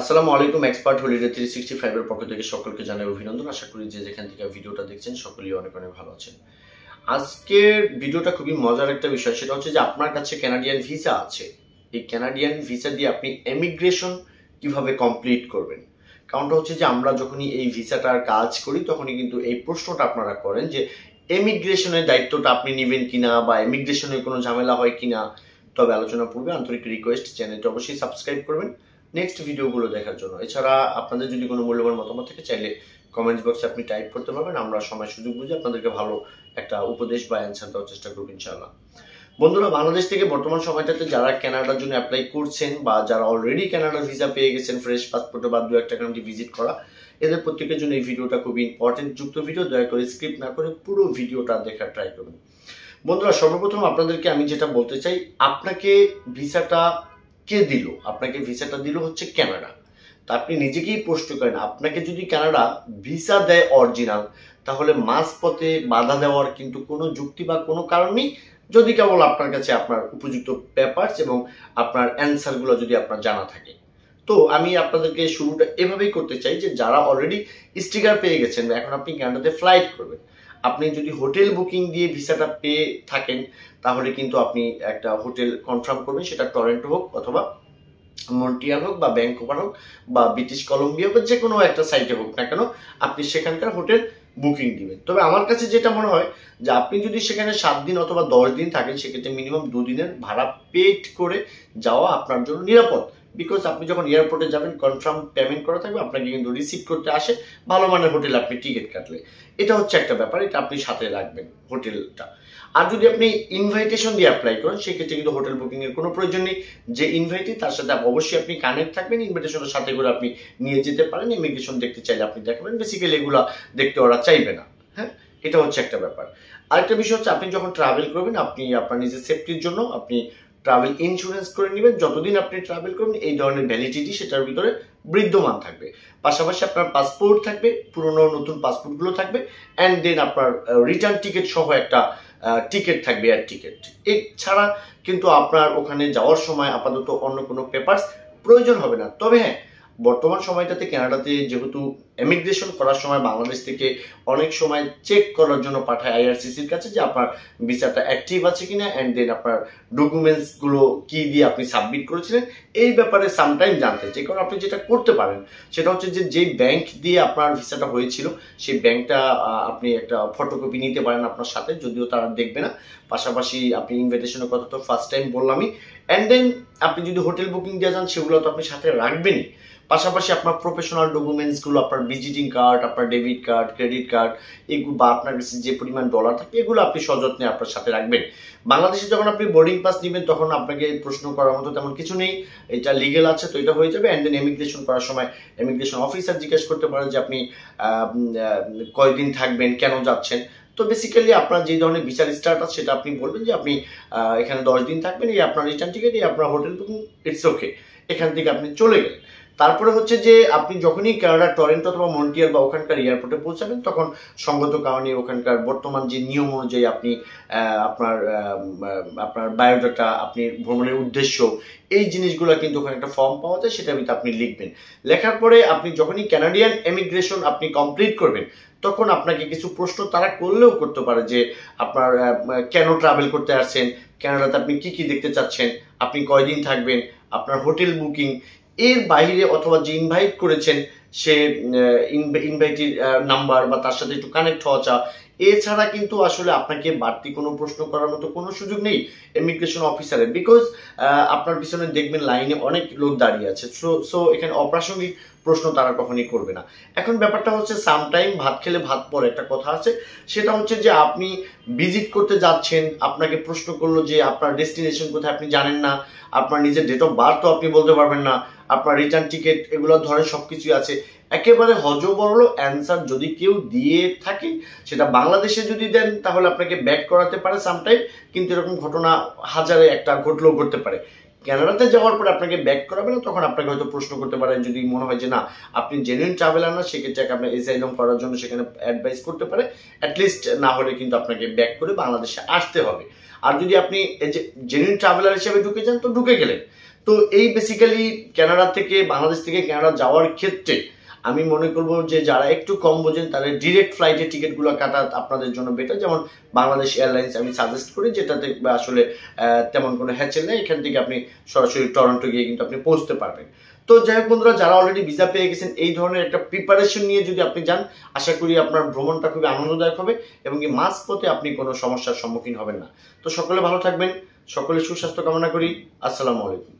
আসসালামু আলাইকুম। Expert holiday 365 এর পক্ষ থেকে সকলকে জানাই অভিনন্দন। আশা করি যে যেখান থেকে ভিডিওটা দেখছেন সকলেই অনেক অনেক ভালো আছেন। আজকের ভিডিওটা খুবই মজার একটা বিষয়, সেটা হচ্ছে যে আপনার কাছে কানাডিয়ান ভিসা আছে। এই কানাডিয়ান ভিসা দিয়ে আপনি এমিগ্রেশন কিভাবে কমপ্লিট করবেন। কারণটা হচ্ছে যে আমরা যখনই এই ভিসাটার কাজ করি তখনই কিন্তু এই প্রশ্নটা আপনারা করেন যে এমিগ্রেশনের দায়িত্বটা আপনি নেবেন কিনা বা এমিগ্রেশনের কোনো ঝামেলা হয় কিনা। তবে আলোচনা পূর্বে আন্তরিক রিকোয়েস্ট, চ্যানেলটা অবশ্যই সাবস্ক্রাইব করবেন নেক্সট ভিডিওগুলো দেখার জন্য। এছাড়া আপনাদের যদি কোনো মূল্যবান মতামত থাকে চাইলে কমেন্টস বক্সে আপনি টাইপ করতে পারবেন। আমরা সময় সুযোগ বুঝে আপনাদেরকে ভালো একটা উপদেশ বা অ্যান্সার দেওয়ার চেষ্টা করব ইনশাআল্লাহ। বন্ধুরা, বাংলাদেশ থেকে বর্তমান সময়টাতে যারা কানাডার জন্য অ্যাপ্লাই করছেন বা যারা অলরেডি কানাডার ভিসা পেয়ে গেছেন ফ্রেশ পাসপোর্টে বা 2-1 কান্ট্রি ভিজিট করা, এদের প্রত্যেকের জন্য এই ভিডিওটা খুবই ইম্পর্টেন্ট যুক্ত ভিডিও। দয়া করে স্কিপ না করে পুরো ভিডিওটা দেখার ট্রাই করবেন। বন্ধুরা, সর্বপ্রথম আপনাদেরকে আমি যেটা বলতে চাই, আপনাকে ভিসাটা কে দিল? আপনাকে ভিসাটা দিল হচ্ছে কানাডা। তা আপনি নিজেকেই প্রশ্ন করেন, আপনাকে যদি কানাডা ভিসা দেয় অরিজিনাল, তাহলে মাঝপথে বাধা দেওয়ার কিন্তু কোনো যুক্তি বা কোনো কারণ নেই, যদি কেবল আপনার কাছে আপনার উপযুক্ত পেপারস এবং আপনার অ্যান্সারগুলো যদি আপনার জানা থাকে। তো আমি আপনাদেরকে শুরুটা এভাবেই করতে চাই যে যারা অলরেডি স্টিকার পেয়ে গেছেন, এখন আপনি কানাডাতে ফ্লাইট করবেন, আপনি যদি হোটেল বুকিং দিয়ে ভিসাটা পেয়ে থাকেন তাহলে কিন্তু আপনি একটা হোটেল কনফার্ম করবেন, সেটা টরন্টো হোক অথবা মন্ট্রিয়াল হোক বা ব্যাঙ্কুভার হোক বা ব্রিটিশ কলম্বিয়া বা যে কোনো একটা সাইটে হোক না কেন, আপনি সেখানকার হোটেল বুকিং দিবেন। তবে আমার কাছে যেটা মনে হয় যে আপনি যদি সেখানে 7 দিন অথবা 10 দিন থাকেন, সেক্ষেত্রে মিনিমাম 2 দিনের ভাড়া পেড করে যাওয়া আপনার জন্য নিরাপদ। বিকজ আপনি যখন এয়ারপোর্টে যাবেন কনফার্ম পেমেন্ট করা থাকবে, আপনাকে কিন্তু রিসিভ করতে আসে ভালো মানের হোটেল আপনি টিকিট কাটলে। এটা হচ্ছে একটা ব্যাপার, এটা আপনি সাথে রাখবেন হোটেলটা। আর যদি আপনি ইনভাইটেশন দিয়ে অ্যাপ্লাই করেন, সেক্ষেত্রে কিন্তু হোটেল বুকিং এর কোনো প্রয়োজন নেই। যে ইনভাইটি তার সাথে অবশ্যই আপনি কানেক্ট থাকবেন, ইনভাইটেশনের সাথে করে আপনি নিয়ে যেতে পারেন। ইমিগ্রেশন দেখতে চাইলে আপনি দেখাবেন, বেসিক্যালি এগুলো দেখতে ওরা চাইবে না। হ্যাঁ, এটা হচ্ছে একটা ব্যাপার। আরেকটা বিষয় হচ্ছে, আপনি যখন ট্রাভেল করবেন আপনি আপনার নিজের সেফটির জন্য আপনি ট্রাভেল ইন্স্যুরেন্স করে নেবেন। যতদিন আপনি ট্রাভেল করবেন এই ধরনের ভ্যালিডিটি সেটার ভিতরে বিদ্যমান থাকবে। পাশাপাশি আপনার পাসপোর্ট থাকবে, পুরনো নতুন পাসপোর্টগুলো থাকবে, অ্যান্ড দেন আপনার রিটার্ন টিকিট সহ একটা টিকিট থাকবে, এয়ার টিকিট। এছাড়া কিন্তু আপনার ওখানে যাওয়ার সময় আপাতত অন্য কোনো পেপারস প্রয়োজন হবে না। তবে হ্যাঁ, বর্তমান সময়টাতে কানাডাতে যেহেতু এমিগ্রেশন করার সময় বাংলাদেশ থেকে অনেক সময় চেক করার জন্য পাঠায় আইআরসিসির কাছে যে আপনার ভিসাটা অ্যাক্টিভ আছে কিনা, অ্যান্ড দেন আপনার ডকুমেন্টসগুলো কি দিয়ে আপনি সাবমিট করেছিলেন এই ব্যাপারে সামটাইম জানতে চাই। কারণ আপনি যেটা করতে পারেন সেটা হচ্ছে যে যেই ব্যাংক দিয়ে আপনার ভিসাটা হয়েছিল সেই ব্যাংকটা আপনি একটা ফটোকপি নিতে পারেন আপনার সাথে, যদিও তারা দেখবে না। পাশাপাশি আপনি ইনভিটেশনের কথা তো ফার্স্ট টাইম বললামই, অ্যান্ড দেন আপনি যদি হোটেল বুকিং দিয়ে যান সেগুলো তো আপনি সাথে রাখবেনই। পাশাপাশি আপনার প্রফেশনাল ডকুমেন্টসগুলো, আপনার ভিজিটিং কার্ড, আপনার ডেবিট কার্ড, ক্রেডিট কার্ড, এগুলো বা আপনার কাছে যে পরিমাণ ডলার থাকে এগুলো আপনি সযত্নে আপনার সাথে রাখবেন। বাংলাদেশে যখন আপনি বোর্ডিং পাস নেবেন তখন আপনাকে প্রশ্ন করার মতো তেমন কিছু নেই, এটা লিগেল আছে তো এটা হয়ে যাবে। অ্যান্ড দেন এমিগ্রেশন করার সময় এমিগ্রেশন অফিসার জিজ্ঞেস করতে পারেন যে আপনি কয়দিন থাকবেন, কেন যাচ্ছেন। তো বেসিক্যালি আপনার যে ধরনের ভিসার স্ট্যাটাস সেটা আপনি বলবেন যে আপনি এখানে 10 দিন থাকবেন, এই আপনার রিটার্ন টিকিট, এই আপনার হোটেল বুকিং, ইটস ওকে। এখান থেকে আপনি চলে গেলেন। তারপরে হচ্ছে যে আপনি যখনই কানাডা টরেন্টো অথবা মন্ট্রিয়াল বা ওখানকার এয়ারপোর্টে পৌঁছাবেন তখন সঙ্গত কারণে ওখানকার বর্তমান যে নিয়ম অনুযায়ী আপনি আপনার আপনার বায়োডাটা, আপনি ভ্রমণের উদ্দেশ্য, এই জিনিসগুলো কিন্তু ওখানে একটা ফর্ম পাওয়া যায়, সেটার ভিতরে আপনি লিখবেন। লেখার পরে আপনি যখনই কানাডিয়ান এমিগ্রেশন আপনি কমপ্লিট করবেন তখন আপনাকে কিছু প্রশ্ন তারা করলেও করতে পারে যে আপনার কেন ট্রাভেল করতে আসছেন, কানাডাতে আপনি কি কি দেখতে চাচ্ছেন, আপনি কয়দিন থাকবেন, আপনার হোটেল বুকিং, এর বাইরে অথবা যে ইনভাইট করেছেন সে ইনভাইটের নাম্বার বা তার সাথে একটু কানেক্ট হওয়া চা। এছাড়া কিন্তু আসলে আপনাকে বাড়তি কোনো প্রশ্ন করার মতো কোনো সুযোগ নেই ইমিগ্রেশন অফিসারের, বিকজ আপনার পিছনে দেখবেন লাইনে অনেক লোক দাঁড়িয়ে আছে। সো এখানে অপ্রাসঙ্গিক প্রশ্ন তারা কখনই করবে না। এখন ব্যাপারটা হচ্ছে সামটাইম ভাত খেলে ভাত পরে একটা কথা আছে, সেটা হচ্ছে যে আপনি ভিজিট করতে যাচ্ছেন, আপনাকে প্রশ্ন করলো যে আপনার ডেস্টিনেশন কোথায় আপনি জানেন না, আপনার নিজের ডেট অফ বার্থ তো আপনি বলতে পারবেন না, আপনার রিটার্ন টিকিট এগুলো ধরেন সবকিছুই আছে। একেবারে হজবরল অ্যান্সার যদি কেউ দিয়ে থাকে, সেটা বাংলাদেশে যদি দেন তাহলে আপনাকে ব্যাক করাতে পারে সামটাইম, কিন্তু এরকম ঘটনা হাজারে একটা ঘটলেও ঘটতে পারে। কানাডাতে যাওয়ার পরে আপনাকে ব্যাক করাবে না, তখন আপনাকে হয়তো প্রশ্ন করতে পারে, যদি মনে হয় যে না আপনি জেনুইন ট্রাভেলার না, সেক্ষেত্রে আপনার এসাইলাম করার জন্য সেখানে অ্যাডভাইস করতে পারে। অ্যাটলিস্ট না হলে কিন্তু আপনাকে ব্যাক করে বাংলাদেশে আসতে হবে। আর যদি আপনি জেনুইন ট্রাভেলার হিসেবে ঢুকে যান তো ঢুকে গেলেন, তো এই বেসিক্যালি কানাডা থেকে বাংলাদেশ থেকে কানাডা যাওয়ার ক্ষেত্রে আমি মনে করব যে যারা একটু কম বোঝেন তারা ডিরেক্ট ফ্লাইটের টিকিটগুলো কাটা আপনাদের জন্য বেটার। যেমন বাংলাদেশ এয়ারলাইন্স আমি সাজেস্ট করি, যেটাতে আসলে তেমন কোনো হ্যাচেল নেই, এখান থেকে আপনি সরাসরি টরন্টো গিয়ে কিন্তু আপনি পৌঁছতে পারবেন। তো যাই হোক বন্ধুরা, যারা অলরেডি ভিসা পেয়ে গেছেন এই ধরনের একটা প্রিপারেশন নিয়ে যদি আপনি যান, আশা করি আপনার ভ্রমণটা খুবই আনন্দদায়ক হবে এবং কি মাঝপথে আপনি কোনো সমস্যার সম্মুখীন হবেন না। তো সকলে ভালো থাকবেন, সকলে সুস্বাস্থ্য কামনা করি। আসসালামু আলাইকুম।